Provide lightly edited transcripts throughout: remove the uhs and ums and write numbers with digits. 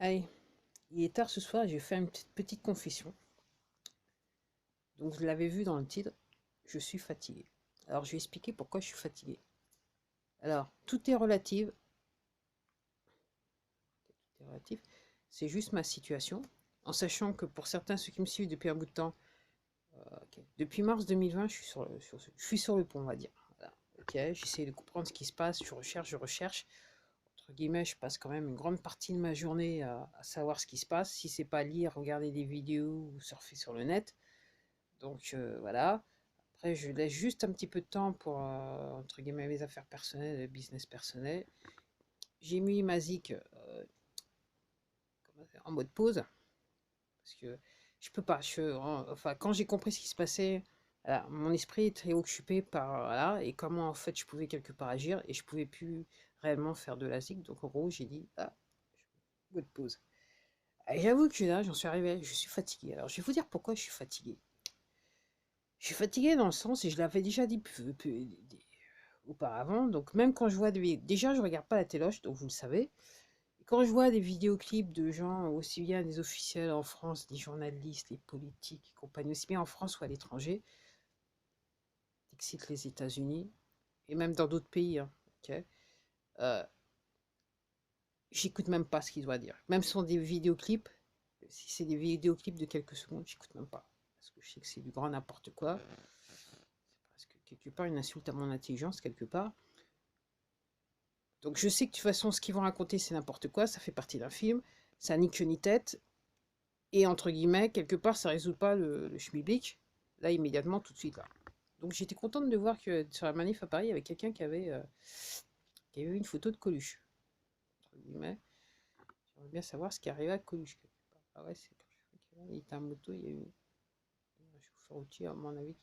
Allez, il est tard ce soir, j'ai fait une petite confession. Donc vous l'avez vu dans le titre, je suis fatigué. Alors je vais expliquer pourquoi je suis fatigué. Alors, tout est relatif, c'est juste ma situation, en sachant que pour certains, ceux qui me suivent depuis un bout de temps, depuis mars 2020, je suis sur le pont, on va dire. Voilà. Ok, j'essaie de comprendre ce qui se passe, je recherche. Entre guillemets, je passe quand même une grande partie de ma journée à savoir ce qui se passe, si c'est pas lire, regarder des vidéos ou surfer sur le net. Donc voilà. Après, je laisse juste un petit peu de temps pour, entre guillemets, mes affaires personnelles, le business personnel. J'ai mis ma zik en mode pause, parce que je peux pas. Enfin, quand j'ai compris ce qui se passait, voilà, mon esprit est très occupé par, voilà, et comment en fait je pouvais quelque part agir, et je pouvais plus réellement faire de la zik. Donc en gros, j'ai dit, mode pause. Et j'avoue que là, j'en suis arrivé, je suis fatigué. Alors je vais vous dire pourquoi je suis fatigué. Je suis fatigué dans le sens, et je l'avais déjà dit auparavant, donc même quand je vois déjà je regarde pas la téloche, donc vous le savez. Quand je vois des vidéoclips de gens, aussi bien des officiels en France, des journalistes, des politiques et compagnie, aussi bien en France ou à l'étranger, qui citent les États-Unis, et même dans d'autres pays, hein, ok, euh, j'écoute même pas ce qu'ils doivent dire. Même si ce sont des vidéoclips, si c'est des vidéoclips de quelques secondes, j'écoute même pas. Parce que je sais que c'est du grand n'importe quoi. C'est presque quelque part une insulte à mon intelligence, quelque part. Donc je sais que de toute façon, ce qu'ils vont raconter, c'est n'importe quoi, ça fait partie d'un film, ça nique queue ni tête, et entre guillemets, quelque part, ça résout pas le schmilblick, là, immédiatement, tout de suite, là. Donc j'étais contente de voir que sur la manif à Paris, il y avait quelqu'un qui avait eu une photo de Coluche, entre guillemets. J'aimerais bien savoir ce qui arrivait à Coluche, quelque part. Ah ouais, c'est il était en moto, il y a eu un chauffeur routier, à mon avis,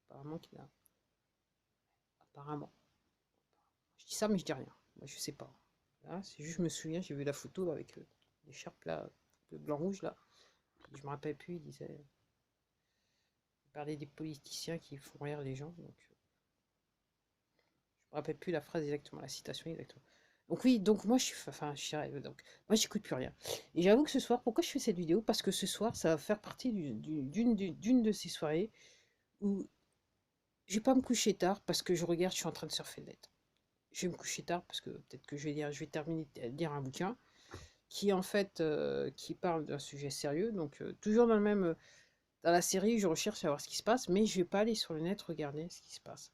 apparemment, qu'il a... Apparemment. Je dis ça, mais je dis rien. Moi, je sais pas. Là, c'est juste, je me souviens, j'ai vu la photo avec l'écharpe là, le blanc-rouge là. Puis je me rappelle plus, il parlait des politiciens qui font rire les gens. Donc, je me rappelle plus la phrase exactement, la citation exactement. Donc oui, donc moi je suis, enfin, donc moi j'écoute plus rien. Et j'avoue que ce soir, pourquoi je fais cette vidéo? Parce que ce soir, ça va faire partie d'une de ces soirées où je vais pas me coucher tard parce que je regarde, je suis en train de surfer le net. Je vais me coucher tard parce que peut-être que je vais terminer de lire un bouquin qui en fait qui parle d'un sujet sérieux. Donc toujours dans le même dans la série, je recherche à savoir ce qui se passe, mais je vais pas aller sur le net regarder ce qui se passe.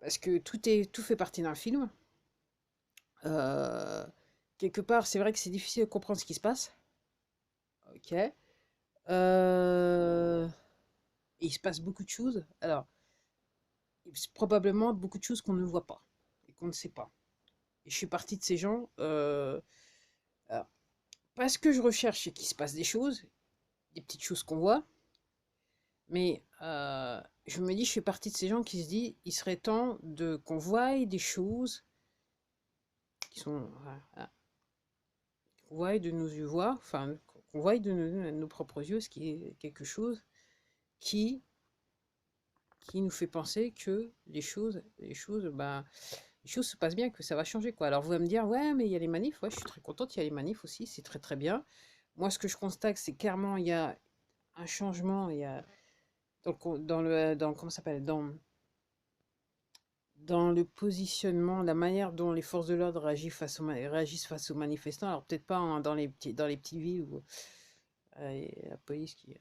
Parce que tout fait partie d'un film. Euh, quelque part, c'est vrai que c'est difficile de comprendre ce qui se passe. Ok. Il se passe beaucoup de choses. Alors, probablement beaucoup de choses qu'on ne voit pas et qu'on ne sait pas. Et je suis partie de ces gens. Alors, parce que je recherche et qu'il se passe des petites choses qu'on voit, mais je me dis, je fais partie de ces gens qui se disent, il serait temps de qu'on voie des choses qui sont, voilà, qu'on voie de nos yeux voir, enfin, qu'on voie de nos propres yeux, ce qui est quelque chose qui, qui nous fait penser que les choses se passent bien, que ça va changer, quoi. Alors vous allez me dire, ouais, mais il y a les manifs, ouais, je suis très contente, il y a les manifs aussi, c'est très très bien. Moi, ce que je constate, c'est clairement, il y a un changement, il y a comment ça s'appelle, dans le positionnement, la manière dont les forces de l'ordre réagissent face aux manifestants. Alors peut-être pas dans les petites villes où la police qui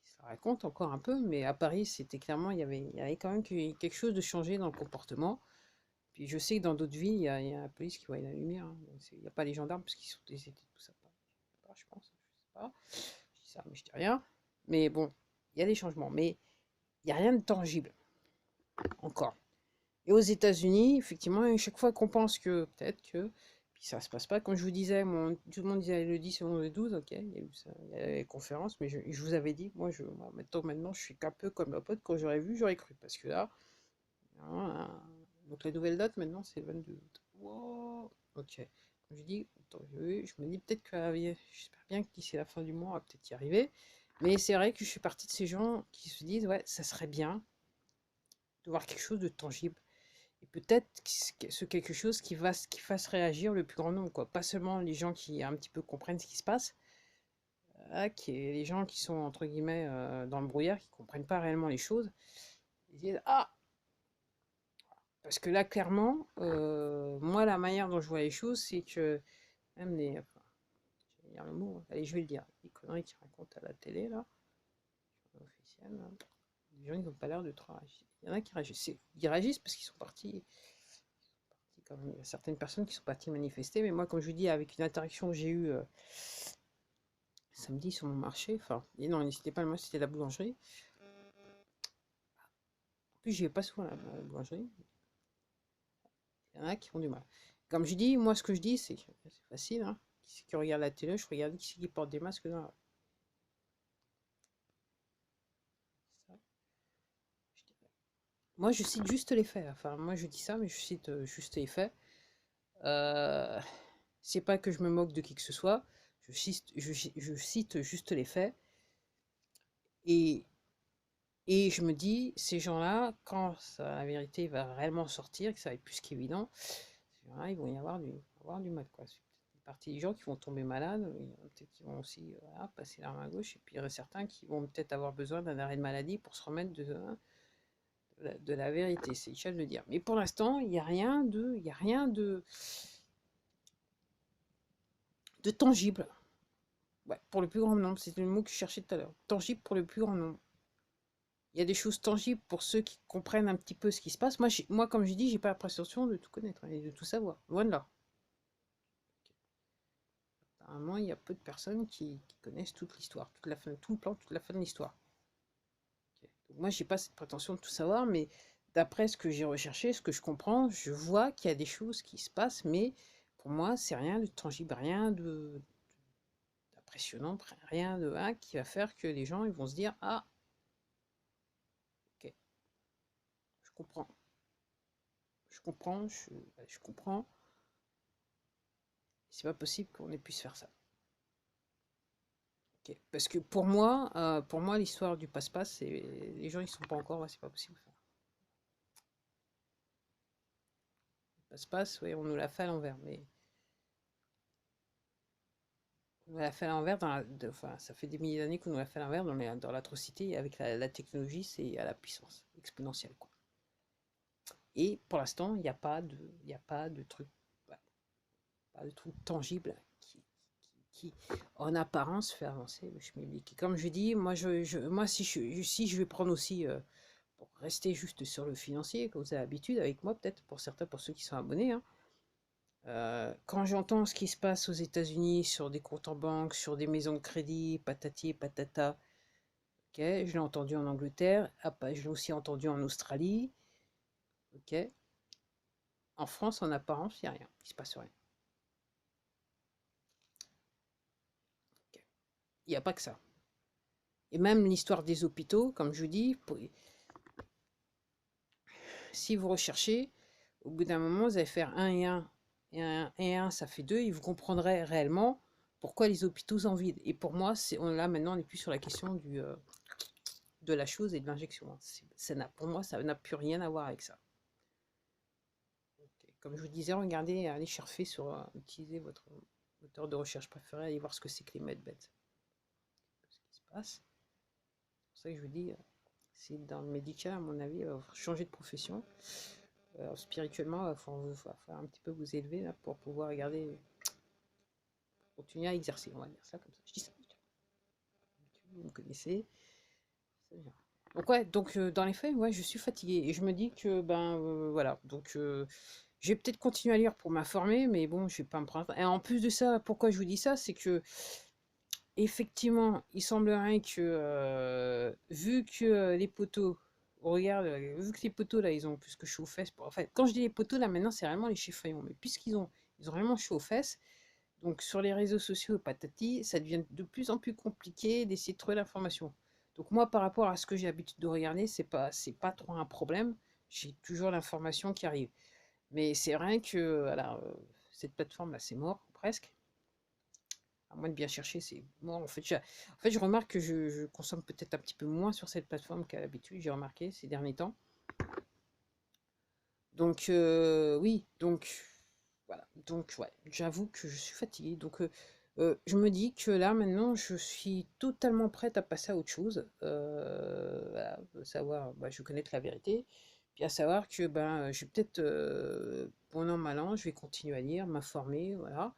se raconte encore un peu, mais à Paris, c'était clairement, il y avait quand même quelque chose de changé dans le comportement. Puis je sais que dans d'autres villes, il y a la police qui voit la lumière, hein. Il n'y a pas les gendarmes parce qu'ils sont des étés, tout ça. Je pense, je sais pas. Je dis ça, mais je dis rien. Mais bon, il y a des changements, mais il n'y a rien de tangible encore. Et aux États-Unis, effectivement, à chaque fois qu'on pense que peut-être que, puis ça se passe pas. Comme je vous disais, tout le monde disait le 10 ou le 12, ok, il y a eu ça, il y a les conférences, mais je vous avais dit, moi, maintenant, je suis qu'un peu comme ma pote, quand j'aurais vu, j'aurais cru, parce que là, hein, donc la nouvelle date maintenant, c'est le 22 août. Wow, ok. Comme je dis, attends, je me dis peut-être que, j'espère bien que d'ici la fin du mois, on va peut-être y arriver. Mais c'est vrai que je suis partie de ces gens qui se disent, ouais, ça serait bien de voir quelque chose de tangible. Et peut-être ce quelque chose qui fasse réagir le plus grand nombre, quoi. Pas seulement les gens qui un petit peu comprennent ce qui se passe, les gens qui sont entre guillemets dans le brouillard, qui comprennent pas réellement les choses. Ils disent ah, parce que là clairement, moi la manière dont je vois les choses, c'est que même enfin, je vais dire le mot, allez je vais le dire, les conneries qu'ils racontent à la télé là, officielle, là, les gens ils n'ont pas l'air de trop réagir. Il y en a qui réagissent, ils réagissent parce qu'ils sont partis. Quand même, il y a certaines personnes qui sont parties manifester, mais moi, comme je vous dis, avec une interaction que j'ai eue samedi sur mon marché, enfin, et non, c'était pas le marché, c'était la boulangerie. En plus, j'y vais pas souvent à la boulangerie. Il y en a qui ont du mal. Comme je dis, moi, ce que je dis, c'est facile. Hein. Qui c'est qui regarde la télé, je regarde qui c'est qui porte des masques dans la... Ça, je dirais. Moi, je cite juste les faits. Enfin, moi, je dis ça, mais je cite juste les faits. Euh, c'est pas que je me moque de qui que ce soit. Je cite juste les faits. Et je me dis, ces gens-là, quand la vérité va réellement sortir, que ça va être plus qu'évident, ces gens-là, ils vont y avoir du mal, quoi. C'est peut-être une partie des gens qui vont tomber malades, il y en a peut-être qui vont aussi voilà, passer l'arme à gauche, et puis il y en a certains qui vont peut-être avoir besoin d'un arrêt de maladie pour se remettre de la vérité, c'est cher de le dire. Mais pour l'instant, il n'y a rien de tangible. Ouais, pour le plus grand nombre, c'est le mot que je cherchais tout à l'heure. Tangible pour le plus grand nombre. Il y a des choses tangibles pour ceux qui comprennent un petit peu ce qui se passe. Moi comme je dis, j'ai pas la prétention de tout connaître et de tout savoir. Loin de là. Apparemment, il y a peu de personnes qui connaissent toute l'histoire, toute la fin, tout le plan, toute la fin de l'histoire. Ok. Donc moi, j'ai pas cette prétention de tout savoir, mais d'après ce que j'ai recherché, ce que je comprends, je vois qu'il y a des choses qui se passent, mais pour moi, c'est rien de tangible, rien de d'impressionnant, rien de qui va faire que les gens ils vont se dire ah, ok, je comprends, je comprends. C'est pas possible qu'on ait pu se faire ça. Ok. Parce que pour moi, l'histoire du passe-passe, c'est les gens ils sont pas encore, ouais, c'est pas possible. Le passe-passe, ouais, on nous l'a fait à l'envers, mais on nous l'a fait à l'envers enfin, ça fait des milliers d'années qu'on nous l'a fait à l'envers dans l'atrocité et avec la technologie, c'est à la puissance exponentielle, quoi. Et pour l'instant, il y a pas de truc, ouais, pas de truc tangible qui, en apparence, fait avancer le schmilblick. Et comme je dis, moi, si je vais prendre aussi pour rester juste sur le financier, comme vous avez l'habitude avec moi, peut-être pour certains, pour ceux qui sont abonnés, hein, quand j'entends ce qui se passe aux États-Unis sur des comptes en banque, sur des maisons de crédit, patati et patata, ok, je l'ai entendu en Angleterre, je l'ai aussi entendu en Australie, ok. En France, en apparence, il n'y a rien, il se passe rien. Ok. Il n'y a pas que ça. Et même l'histoire des hôpitaux, comme je vous dis, si vous recherchez, au bout d'un moment, vous allez faire un et un, et un, ça fait deux, et vous comprendrez réellement pourquoi les hôpitaux en vident. Et pour moi, là maintenant, on n'est plus sur la question de la chose et de l'injection. Pour moi, ça n'a plus rien à voir avec ça. Okay. Comme je vous disais, regardez, allez chercher utilisez votre moteur de recherche préféré, allez voir ce que c'est que les medbeds. Ce qui se passe. C'est pour ça que je vous dis, c'est dans le médical, à mon avis, changer de profession. Spirituellement, il va falloir un petit peu vous élever là, pour pouvoir regarder, continuer à exercer, on va dire ça comme ça. Je dis ça. Vous me connaissez. Donc ouais, donc dans les faits, ouais, je suis fatiguée et je me dis que ben voilà, donc je vais peut-être continuer à lire pour m'informer, mais bon, je vais pas me prendre. Et en plus de ça, pourquoi je vous dis ça, c'est que effectivement, il semblerait que vu que les poteaux, on regarde, vu que les poteaux là, ils ont plus que chaud aux fesses. En fait, quand je dis les poteaux là, maintenant, c'est vraiment les chiffons, mais ils ont vraiment chaud aux fesses. Donc sur les réseaux sociaux, patati, ça devient de plus en plus compliqué d'essayer de trouver l'information. Donc moi, par rapport à ce que j'ai l'habitude de regarder, c'est pas trop un problème. J'ai toujours l'information qui arrive. Mais c'est vrai que voilà, cette plateforme-là, c'est mort, presque. À moins de bien chercher, c'est mort. En fait, je remarque que je consomme peut-être un petit peu moins sur cette plateforme qu'à l'habitude, j'ai remarqué ces derniers temps. Donc, oui, donc, voilà. Donc, ouais, j'avoue que je suis fatiguée. Donc, je me dis que là, maintenant, je suis totalement prête à passer à autre chose. Voilà, savoir, bah, je veux connaître la vérité. Puis à savoir que ben, je vais peut-être, bon an, mal an, je vais continuer à lire, m'informer, voilà.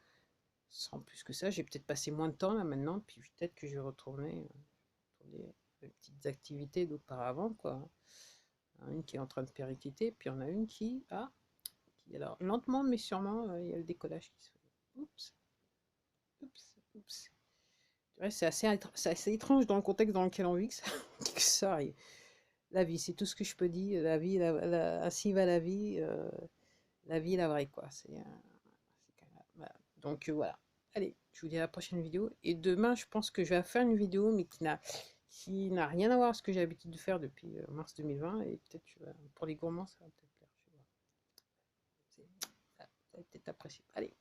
Sans plus que ça, j'ai peut-être passé moins de temps là maintenant, puis peut-être que je vais retourner pour des petites activités d'auparavant, quoi. Une qui est en train de péricliter, puis on a une alors, lentement mais sûrement, il y a le décollage qui se fait. Oups, oups, oups. Ouais, c'est assez étrange dans le contexte dans lequel on vit que ça, que ça arrive. La vie, c'est tout ce que je peux dire. La vie, ainsi va la vie, la vraie, quoi. Voilà. Donc, voilà. Allez, je vous dis à la prochaine vidéo. Et demain, je pense que je vais faire une vidéo, mais qui n'a rien à voir avec ce que j'ai l'habitude de faire depuis mars 2020. Et peut-être, pour les gourmands, ça va peut-être plaire. Je vais voir. Ça va peut-être apprécier. Allez.